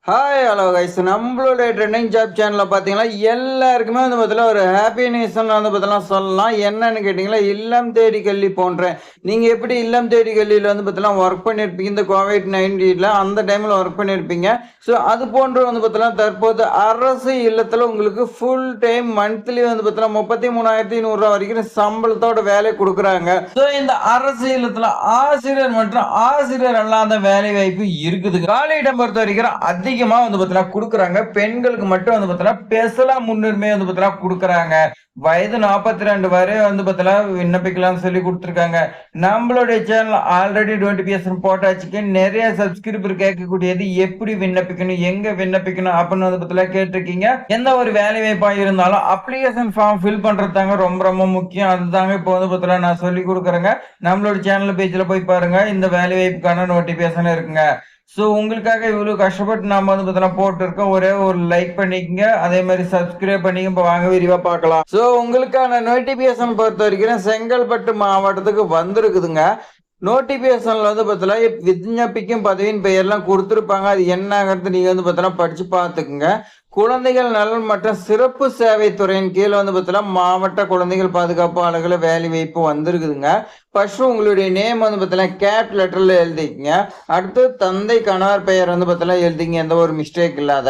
Hi hello guys நம்மளோட trending job சேனலில் பார்த்தீங்கன்னா எல்லாருக்குமே வந்து பார்த்தீங்கன்னா ஒரு ஹாப்பினஸ் வந்து பார்த்தீங்கன்னா சொல்லலாம். என்னன்னு கேட்டிங்கன்னா இல்லம் தேடி கல்வி போன்றேன். நீங்கள் எப்படி இல்லம் தேடி கல்வியில் வந்து பார்த்தீங்கன்னா ஒர்க் பண்ணியிருப்பீங்க இந்த கோவிட்-19 அந்த டைமில் ஒர்க் பண்ணியிருப்பீங்க. ஸோ அது போன்று வந்து பார்த்தீங்கன்னா தற்போது அரசு இல்லத்தில் உங்களுக்கு ஃபுல் டைம் மந்த்லி வந்து பார்த்தீங்கன்னா 33,100 வரைக்கும் சம்பளத்தோட வேலை கொடுக்குறாங்க. ஸோ இந்த அரசு இல்லத்தில் ஆசிரியர் மற்றும் ஆசிரியர் அல்லாத வேலை வாய்ப்பு இருக்குது. காலியிடம் பொறுத்த வரைக்கும் அதிகமா வந்து பார்த்தீங்கன்னா குடுக்குறாங்க. பெண்களுக்கு மட்டும் வந்து பார்த்தீங்கன்னா ஸ்பெஷலா முன்னுரிமை வந்து பார்த்தீங்கன்னா குடுக்குறாங்க. வயது 42 வரை வந்து பார்த்தீங்கன்னா விண்ணப்பிக்கலாம்னு சொல்லி குடுத்துருக்காங்க. நம்மளுடைய சேனல் ஆல்ரெடி நோட்டிஃபிகேஷன் போட்டாச்சுக்கு நெறைய சப்ஸ்கிரைபர் கேட்கக்கூடியது எப்படி விண்ணப்பிக்கணும், எங்க விண்ணப்பிக்கணும் அப்படின்னு வந்து பார்த்தீங்கன்னா கேட்டிருக்கீங்க. எந்த ஒரு வேலை வாய்ப்பா இருந்தாலும் அப்ளிகேஷன் ஃபார்ம் ஃபில் பண்றது தாங்க ரொம்ப ரொம்ப முக்கியம். அதுதாங்க இப்போ வந்து பார்த்தீங்கன்னா நான் சொல்லி குடுக்குறேங்க. நம்மளோட சேனல் பேஜ்ல போய் பாருங்க. இந்த வேலை வாய்ப்புக்கான நோட்டிஃபிகேஷன் இருக்குங்க. ஸோ உங்களுக்காக இவ்வளோ கஷ்டப்பட்டு நாம வந்து பார்த்தீங்கன்னா போட்டிருக்கோம். ஒரே ஒரு லைக் பண்ணிக்கங்க. அதே மாதிரி சப்ஸ்கிரைப் பண்ணிக்க. இப்போ வாங்க விரிவா பார்க்கலாம். ஸோ உங்களுக்கான நோட்டிபிகேஷன் பொறுத்த வரைக்கும் செங்கல்பட்டு மாவட்டத்துக்கு வந்திருக்குதுங்க. நோட்டிபிகேஷன்ல வந்து பார்த்தீங்கன்னா விண்ணப்பிக்கும் பதவியின் பெயர்லாம் கொடுத்துருப்பாங்க. அது என்னங்கிறது நீங்க வந்து பார்த்தீங்கன்னா படிச்சு பார்த்துக்குங்க. குழந்தைகள் நலன் மற்றும் சிறப்பு சேவை துறையின் கீழ் வந்து பார்த்தீங்கன்னா மாவட்ட குழந்தைகள் பாதுகாப்பு அலுவலக வேலை வாய்ப்பு வந்திருக்குதுங்க. ஃபர்ஸ்ட் உங்களுடைய நேம் வந்து பார்த்தீங்கன்னா கேப் லெட்டர்ல எழுதிக்கங்க. அடுத்து தந்தை கணவர் பெயர் வந்து பார்த்தீங்கன்னா எழுதிங்க, எந்த ஒரு மிஸ்டேக் இல்லாத.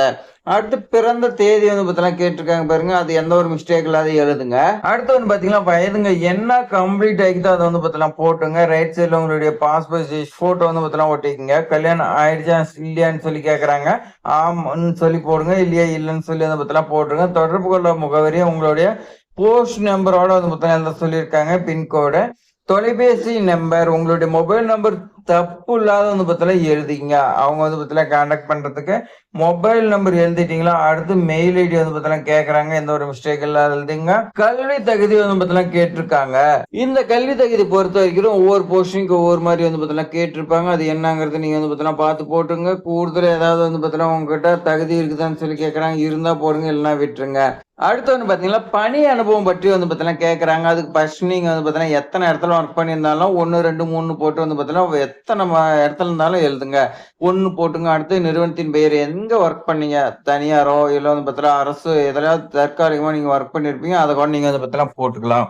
அடுத்து பிறந்த தேதி வந்து பார்த்தீங்கன்னா கேட்டிருக்காங்க பாருங்க, அது எந்த ஒரு மிஸ்டேக் இல்லாத எழுதுங்க. அடுத்து வந்து பார்த்தீங்கன்னா வயதுங்க என்ன கம்ப்ளீட் ஆகிட்டு அதை வந்து பார்த்தீங்கன்னா போட்டுங்க. ரைட் சைடில் உங்களுடைய பாஸ்போர்ட் சைஸ் ஃபோட்டோ வந்து பார்த்தீங்கன்னா ஒட்டிக்கங்க. கல்யாணம் ஆயிடுச்சா இல்லையான்னு சொல்லி கேட்குறாங்க. ஆமான்னு சொல்லி போடுங்க, இல்லையா இல்லைன்னு சொல்லி வந்து பார்த்தீங்கன்னா போட்டுருங்க. தொடர்பு கொள்ள முகவரியை உங்களுடைய போஸ்ட் நம்பரோட வந்து பார்த்தீங்கன்னா சொல்லியிருக்காங்க. பின்கோடு, தொலைபேசி நம்பர், உங்களுடைய மொபைல் நம்பர் தப்பு இல்லாத வந்து பார்த்தீங்கன்னா எழுதிங்க. அவங்க வந்து பார்த்தீங்கன்னா கான்டாக்ட் பண்றதுக்கு மொபைல் நம்பர் எழுதிட்டீங்களா, அடுத்து மெயில் ஐடி வந்து பார்த்தீங்கன்னா கேட்கறாங்க. எந்த ஒரு மிஸ்டேக் இல்லாத எழுதிங்க. கல்வி தகுதி வந்து பார்த்தீங்கன்னா கேட்டிருக்காங்க. இந்த கல்வி தகுதி பொறுத்த வரைக்கும் ஒவ்வொரு போஸ்டிங்க்கு ஒவ்வொரு மாதிரி வந்து பார்த்தீங்கன்னா கேட்டிருப்பாங்க. அது என்னங்கிறது நீங்க வந்து பார்த்தீங்கன்னா பார்த்து போட்டுங்க. கூடுதல் ஏதாவது வந்து பார்த்தீங்கன்னா உங்ககிட்ட தகுதி இருக்குதான்னு சொல்லி கேட்கறாங்க. இருந்தா போடுங்க, இல்லைன்னா விட்டுருங்க. அடுத்து வந்து பார்த்தீங்கன்னா பணி அனுபவம் பற்றி வந்து பார்த்தீங்கன்னா கேட்கறாங்க. அதுக்கு ஃபர்ஸ்ட் நீங்க வந்து பார்த்தீங்கன்னா எத்தனை இடத்துல ஒர்க் பண்ணியிருந்தாலும் 1, 2, 3 போட்டு வந்து பார்த்தீங்கன்னா எத்தனை இடத்துல இருந்தாலும் எழுதுங்க. 1 போட்டுங்க. அடுத்து நிறுவனத்தின் பெயர், எங்க ஒர்க் பண்ணீங்க, தனியாரோ இல்ல வந்து பார்த்தீங்கன்னா அரசு எதுலயாவது தற்காலிகமா நீங்க ஒர்க் பண்ணியிருப்பீங்க, அதை கூட நீங்க வந்து பார்த்தீங்கன்னா போட்டுக்கலாம்.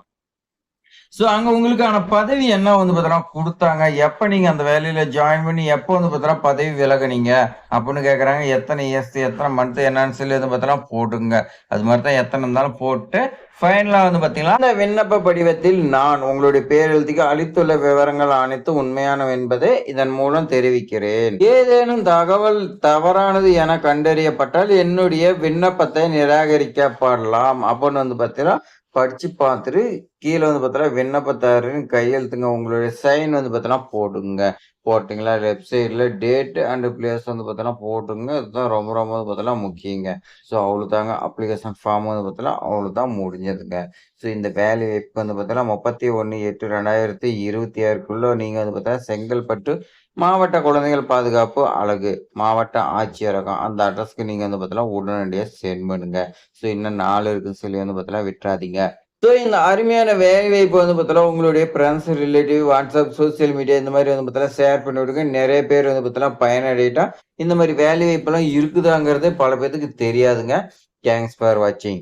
ஸோ அங்க உங்களுக்கான பதவி என்ன வந்து பார்த்தீங்கன்னா குடுத்தாங்க. எப்ப நீங்க அந்த வேலையில ஜாயின் பண்ணி எப்போ வந்து பார்த்தீங்கன்னா பதவி விலகுனீங்க அப்படின்னு கேட்கறாங்க. எத்தனை இயர்ஸ், எத்தனை மந்த் என்னன்னு சொல்லி வந்து பார்த்தீங்கன்னா போட்டுங்க. அது மாதிரி தான் எத்தனை இருந்தாலும் போட்டு ஃபைனலா வந்து பார்த்தீங்கன்னா இந்த விண்ணப்ப படிவத்தில் நான் உங்களுடைய பேர் எழுதிக்க அளித்துள்ள விவரங்கள் அனைத்தும் உண்மையானவை என்பதை இதன் மூலம் தெரிவிக்கிறேன். ஏதேனும் தகவல் தவறானது என கண்டறியப்பட்டால் என்னுடைய விண்ணப்பத்தை நிராகரிக்கப்படலாம் அப்படின்னு வந்து பார்த்தீங்கன்னா படிச்சு பார்த்துட்டு கீழே வந்து பார்த்தீங்கன்னா விண்ணப்பதாரரின் கையெழுத்துங்க, உங்களுடைய சைன் வந்து பார்த்தீங்கன்னா போடுங்க. போட்டீங்களா லெஃப்ட் சைடில் டேட் அண்ட் பிளேஸ் வந்து பார்த்தீங்கன்னா போட்டுங்க. இதுதான் ரொம்ப ரொம்ப வந்து பார்த்தீங்கன்னா முக்கியங்க. ஸோ அவ்வளோதாங்க. அப்ளிகேஷன் ஃபார்ம் வந்து பார்த்தீங்கன்னா அவ்வளோதான் முடிஞ்சதுங்க. ஸோ இந்த வேலை வாய்ப்பு வந்து பார்த்தீங்கன்னா 31/8/2026க்குள்ள நீங்கள் வந்து பார்த்தீங்கன்னா செங்கல்பட்டு மாவட்ட குழந்தைகள் பாதுகாப்பு அலகு மாவட்ட ஆட்சியரகம் அந்த அட்ரஸ்க்கு நீங்க வந்து பார்த்தீங்கன்னா உடனடியா சென்ட் பண்ணுங்க. ஸோ இன்னும் 4 இருக்குன்னு சொல்லி வந்து பார்த்தீங்கன்னா விட்டுறாதீங்க. ஸோ இந்த அருமையான வேலை வாய்ப்பு வந்து பார்த்தீங்கன்னா உங்களுடைய friends, relative, WhatsApp, social media இந்த மாதிரி வந்து பார்த்தீங்கன்னா ஷேர் பண்ணி விடுங்க. நிறைய பேர் வந்து பார்த்தீங்கன்னா பயனடையட்டா. இந்த மாதிரி வேலை வாய்ப்பெல்லாம் இருக்குதாங்கிறது பல பேத்துக்கு தெரியாதுங்க. தேங்க்ஸ் ஃபார் வாட்சிங்.